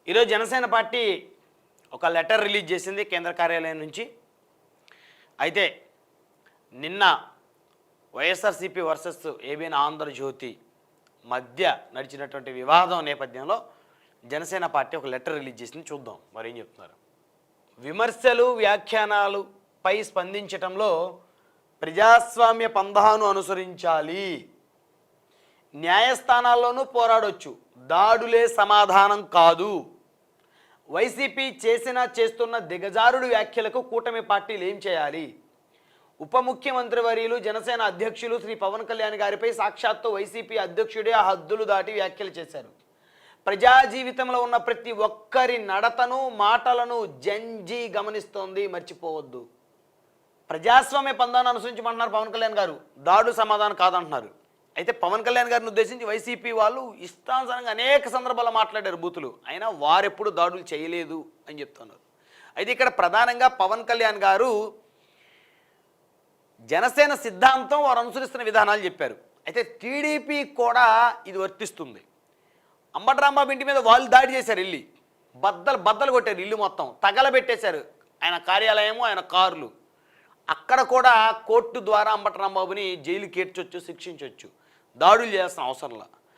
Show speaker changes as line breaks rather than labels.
ఈరోజు జనసేన పార్టీ ఒక letter release చేసింది కేంద్ర కార్యాలయం నుంచి. అయితే నిన్న వైఎస్ఆర్సీపీ వర్సెస్ ఏబిఎన్ ఆంధ్రజ్యోతి మధ్య నడిచినటువంటి వివాదం నేపథ్యంలో జనసేన పార్టీ ఒక లెటర్ రిలీజ్ చేసింది. చూద్దాం మరి ఏం చెప్తున్నారు. విమర్శలు వ్యాఖ్యానాలపై స్పందించటంలో ప్రజాస్వామ్య పంధాను అనుసరించాలి. న్యాయస్థానాల్లోనూ పోరాడొచ్చు, దాడులే సమాధానం కాదు. వైసీపీ చేస్తున్న దిగజారుడు వ్యాఖ్యలకు కూటమి పార్టీలు ఏం చేయాలి? ఉప ముఖ్యమంత్రి వర్యులు జనసేన అధ్యక్షులు శ్రీ పవన్ కళ్యాణ్ గారిపై సాక్షాత్తు వైసీపీ అధ్యక్షుడే హద్దులు దాటి వ్యాఖ్యలు చేశారు. ప్రజా జీవితంలో ఉన్న ప్రతి ఒక్కరి నడతను మాటలను జంజీ గమనిస్తోంది, మర్చిపోవద్దు. ప్రజాస్వామ్య పందాన్ని అనుసరించమంటున్నారు పవన్ కళ్యాణ్ గారు, దాడు సమాధానం కాదంటున్నారు. అయితే పవన్ కళ్యాణ్ గారిని ఉద్దేశించి వైసీపీ వాళ్ళు ఇష్టానుసారంగా అనేక సందర్భాల్లో మాట్లాడారు బూతులు, అయినా వారెప్పుడు దాడులు చేయలేదు అని చెప్తున్నారు. అయితే ఇక్కడ ప్రధానంగా పవన్ కళ్యాణ్ గారు జనసేన సిద్ధాంతం వారు అనుసరిస్తున్న విధానాలు చెప్పారు. అయితే టీడీపీ కూడా ఇది వర్తిస్తుంది. అంబటి రాంబాబు ఇంటి మీద వాళ్ళు దాడి చేశారు, ఇల్లు బద్దలు కొట్టారు, ఇల్లు మొత్తం తగలబెట్టేశారు, ఆయన కార్యాలయము ఆయన కార్లు. అక్కడ కూడా కోర్టు ద్వారా అంబటి రాంబాబుని జైలుకి ఏడ్చొచ్చు, శిక్షించవచ్చు, దాడులు చేయాల్సిన అవసరంలా.